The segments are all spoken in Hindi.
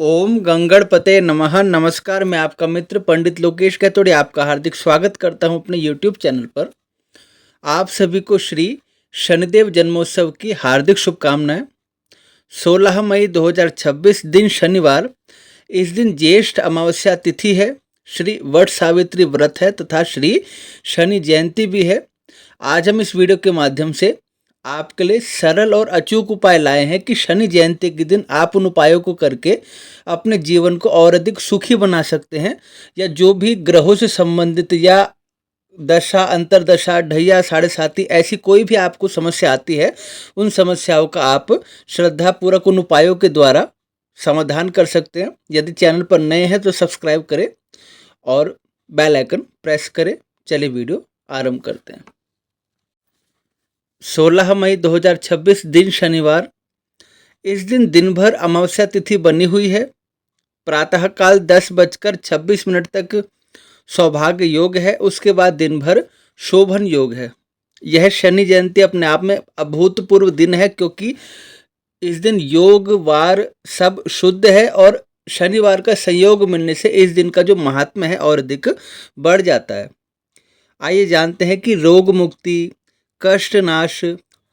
ओम गंगणपते नमः। नमस्कार, मैं आपका मित्र पंडित लोकेश कैतोड़े आपका हार्दिक स्वागत करता हूं अपने यूट्यूब चैनल पर। आप सभी को श्री शनिदेव जन्मोत्सव की हार्दिक शुभकामनाएं। 16 मई 2026 दिन शनिवार। इस दिन ज्येष्ठ अमावस्या तिथि है, श्री वट सावित्री व्रत है तथा श्री शनि जयंती भी है। आज हम इस वीडियो के माध्यम से आपके लिए सरल और अचूक उपाय लाए हैं कि शनि जयंती के दिन आप उन उपायों को करके अपने जीवन को और अधिक सुखी बना सकते हैं, या जो भी ग्रहों से संबंधित या दशा अंतरदशा ढैया साढ़े साथी ऐसी कोई भी आपको समस्या आती है, उन समस्याओं का आप श्रद्धापूर्वक उन उपायों के द्वारा समाधान कर सकते हैं। यदि चैनल पर नए हैं तो सब्सक्राइब करें और बेल आइकन प्रेस करें। चलिए वीडियो आरंभ करते हैं। 16 मई 2026 दिन शनिवार। इस दिन भर अमावस्या तिथि बनी हुई है। प्रातःकाल 10:26 तक सौभाग्य योग है, उसके बाद दिन भर शोभन योग है। यह शनि जयंती अपने आप में अभूतपूर्व दिन है, क्योंकि इस दिन योग वार सब शुद्ध है और शनिवार का संयोग मिलने से इस दिन का जो महात्म्य है और अधिक बढ़ जाता है। आइए जानते हैं कि रोग मुक्ति, कष्ट नाश,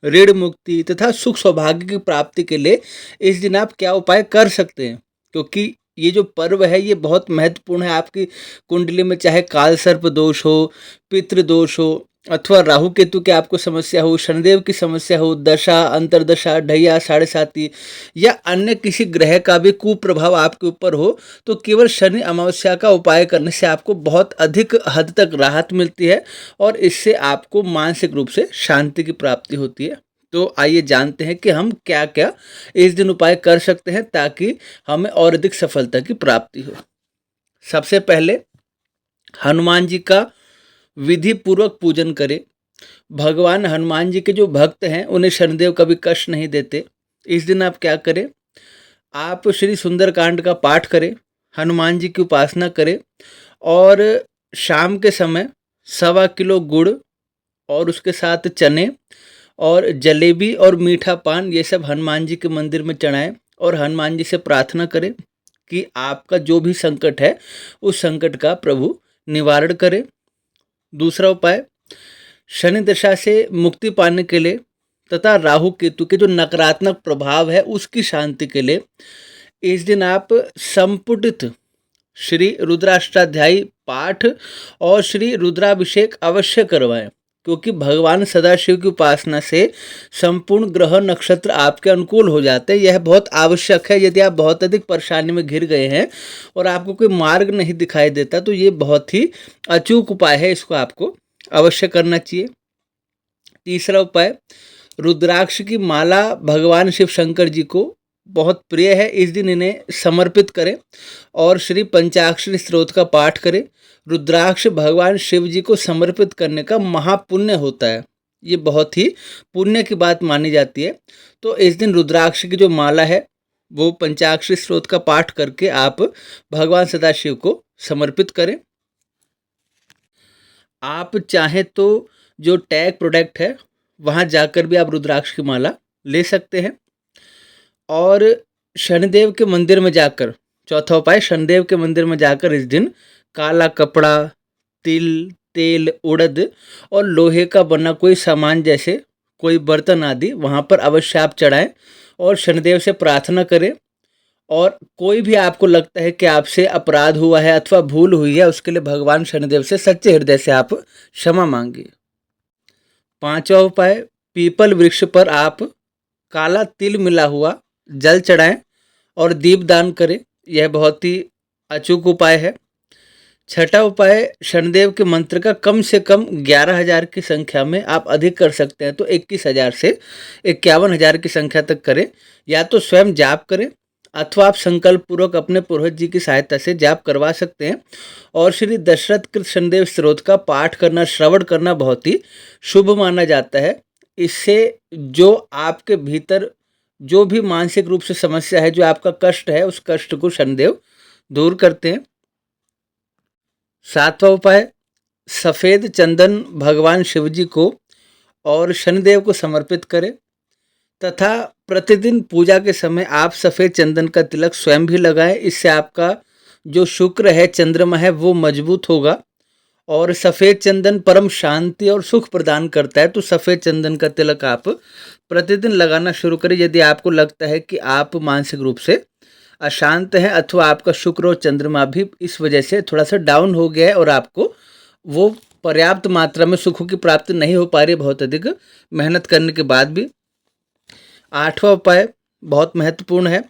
ऋण मुक्ति तथा सुख सौभाग्य की प्राप्ति के लिए इस दिन आप क्या उपाय कर सकते हैं, क्योंकि ये जो पर्व है ये बहुत महत्वपूर्ण है। आपकी कुंडली में चाहे काल सर्प दोष हो, पितृ दोष हो, अथवा राहु केतु की आपको समस्या हो, शनिदेव की समस्या हो, दशा अंतरदशा ढैया साढ़े साती या अन्य किसी ग्रह का भी कुप्रभाव आपके ऊपर हो, तो केवल शनि अमावस्या का उपाय करने से आपको बहुत अधिक हद तक राहत मिलती है और इससे आपको मानसिक रूप से शांति की प्राप्ति होती है। तो आइए जानते हैं कि हम क्या क्या इस दिन उपाय कर सकते हैं ताकि हमें और अधिक सफलता की प्राप्ति हो। सबसे पहले हनुमान जी का विधि पूर्वक पूजन करें। भगवान हनुमान जी के जो भक्त हैं उन्हें शनिदेव कभी कष्ट नहीं देते। इस दिन आप क्या करें, आप श्री सुंदरकांड का पाठ करें, हनुमान जी की उपासना करें और शाम के समय 1.25 किलो गुड़ और उसके साथ चने और जलेबी और मीठा पान ये सब हनुमान जी के मंदिर में चढ़ाएं और हनुमान जी से प्रार्थना करें कि आपका जो भी संकट है उस संकट का प्रभु निवारण करें। दूसरा उपाय, शनि दशा से मुक्ति पाने के लिए तथा राहु केतु के जो नकारात्मक प्रभाव है उसकी शांति के लिए इस दिन आप संपुटित श्री रुद्राष्टाध्यायी पाठ और श्री रुद्राभिषेक अवश्य करवाएं, क्योंकि भगवान सदाशिव की उपासना से संपूर्ण ग्रह नक्षत्र आपके अनुकूल हो जाते हैं। यह बहुत आवश्यक है। यदि आप बहुत अधिक परेशानी में घिर गए हैं और आपको कोई मार्ग नहीं दिखाई देता तो ये बहुत ही अचूक उपाय है, इसको आपको अवश्य करना चाहिए। तीसरा उपाय, रुद्राक्ष की माला भगवान शिव शंकर जी को बहुत प्रिय है। इस दिन इन्हें समर्पित करें और श्री पंचाक्षरी स्तोत्र का पाठ करें। रुद्राक्ष भगवान शिव जी को समर्पित करने का महापुण्य होता है, ये बहुत ही पुण्य की बात मानी जाती है। तो इस दिन रुद्राक्ष की जो माला है वो पंचाक्षरी स्तोत्र का पाठ करके आप भगवान सदाशिव को समर्पित करें। आप चाहें तो जो टैग प्रोडक्ट है वहाँ जाकर भी आप रुद्राक्ष की माला ले सकते हैं। और शनिदेव के मंदिर में जाकर, चौथा उपाय, शनिदेव के मंदिर में जाकर इस दिन काला कपड़ा, तिल, तेल, उड़द और लोहे का बना कोई सामान जैसे कोई बर्तन आदि वहाँ पर अवश्य आप चढ़ाएं और शनिदेव से प्रार्थना करें। और कोई भी आपको लगता है कि आपसे अपराध हुआ है अथवा भूल हुई है, उसके लिए भगवान शनिदेव से सच्चे हृदय से आप क्षमा मांगिए। पांचवा उपाय, पीपल वृक्ष पर आप काला तिल मिला हुआ जल चढ़ाएं और दीपदान करें, यह बहुत ही अचूक उपाय है। छठा उपाय, शनिदेव के मंत्र का कम से कम 11,000 की संख्या में, आप अधिक कर सकते हैं तो 21,000 से 51,000 की संख्या तक करें। या तो स्वयं जाप करें अथवा आप संकल्प पूर्वक अपने पुरोहित जी की सहायता से जाप करवा सकते हैं। और श्री दशरथ कृत शनिदेव स्तोत्र का पाठ करना, श्रवण करना बहुत ही शुभ माना जाता है। इससे जो आपके भीतर जो भी मानसिक रूप से समस्या है, जो आपका कष्ट है, उस कष्ट को शनिदेव दूर करते हैं। सातवां उपाय, सफ़ेद चंदन भगवान शिव जी को और शनिदेव को समर्पित करें तथा प्रतिदिन पूजा के समय आप सफ़ेद चंदन का तिलक स्वयं भी लगाएं। इससे आपका जो शुक्र है, चंद्रमा है, वो मजबूत होगा। और सफ़ेद चंदन परम शांति और सुख प्रदान करता है, तो सफ़ेद चंदन का तिलक आप प्रतिदिन लगाना शुरू करें। यदि आपको लगता है कि आप मानसिक रूप से अशांत हैं अथवा आपका शुक्र और चंद्रमा भी इस वजह से थोड़ा सा डाउन हो गया है और आपको वो पर्याप्त मात्रा में सुखों की प्राप्ति नहीं हो पा रही है बहुत अधिक मेहनत करने के बाद भी। 8वां उपाय बहुत महत्वपूर्ण है।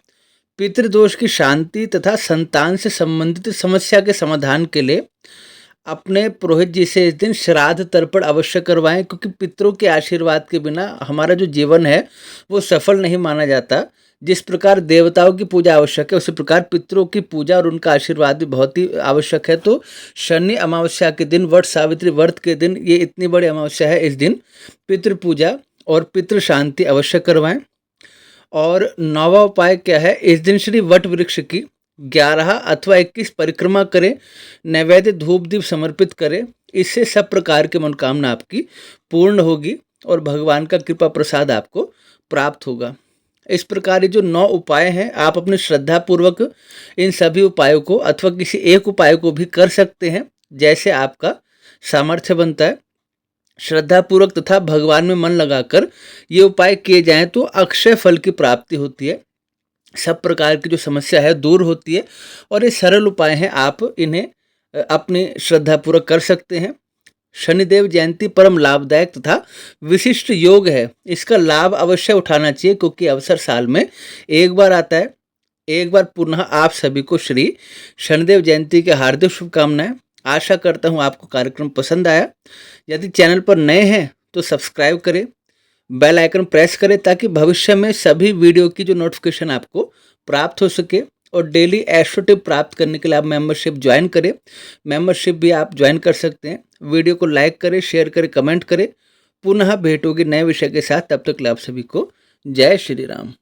पितृदोष की शांति तथा संतान से संबंधित समस्या के समाधान के लिए अपने पुरोहित जी से इस दिन श्राद्ध तर्पण अवश्य करवाएं, क्योंकि पितरों के आशीर्वाद के बिना हमारा जो जीवन है वो सफल नहीं माना जाता। जिस प्रकार देवताओं की पूजा आवश्यक है, उसी प्रकार पितरों की पूजा और उनका आशीर्वाद भी बहुत ही आवश्यक है। तो शनि अमावस्या के दिन, वट सावित्री व्रत के दिन, ये इतनी बड़ी अमावस्या है, इस दिन पितृ पूजा और पितृ शांति अवश्य करवाएं। और 9वां उपाय क्या है, इस दिन श्री वट वृक्ष की 11 अथवा 21 परिक्रमा करें, नैवेद्य धूप दीप समर्पित करें। इससे सब प्रकार की मनोकामना आपकी पूर्ण होगी और भगवान का कृपा प्रसाद आपको प्राप्त होगा। इस प्रकार ये जो 9 उपाय हैं, आप अपने श्रद्धापूर्वक इन सभी उपायों को अथवा किसी एक उपाय को भी कर सकते हैं, जैसे आपका सामर्थ्य बनता है। श्रद्धापूर्वक तथा भगवान में मन लगाकर ये उपाय किए जाएं तो अक्षय फल की प्राप्ति होती है, सब प्रकार की जो समस्या है दूर होती है। और ये सरल उपाय हैं, आप इन्हें अपनी श्रद्धापूर्वक कर सकते हैं। शनिदेव जयंती परम लाभदायक तथा विशिष्ट योग है, इसका लाभ अवश्य उठाना चाहिए, क्योंकि अवसर साल में एक बार आता है। एक बार पुनः आप सभी को श्री शनिदेव जयंती के हार्दिक शुभकामनाएं। आशा करता हूँ आपको कार्यक्रम पसंद आया। यदि चैनल पर नए हैं तो सब्सक्राइब करें, बेल आइकन प्रेस करें, ताकि भविष्य में सभी वीडियो की जो नोटिफिकेशन आपको प्राप्त हो सके। और डेली एस्ट्रो टिप प्राप्त करने के लिए आप मेंबरशिप ज्वाइन करें। मेंबरशिप भी आप ज्वाइन कर सकते हैं। वीडियो को लाइक करें, शेयर करें, कमेंट करें। पुनः भेंट होगी नए विषय के साथ। तब तक के लिए आप सभी को जय श्री राम।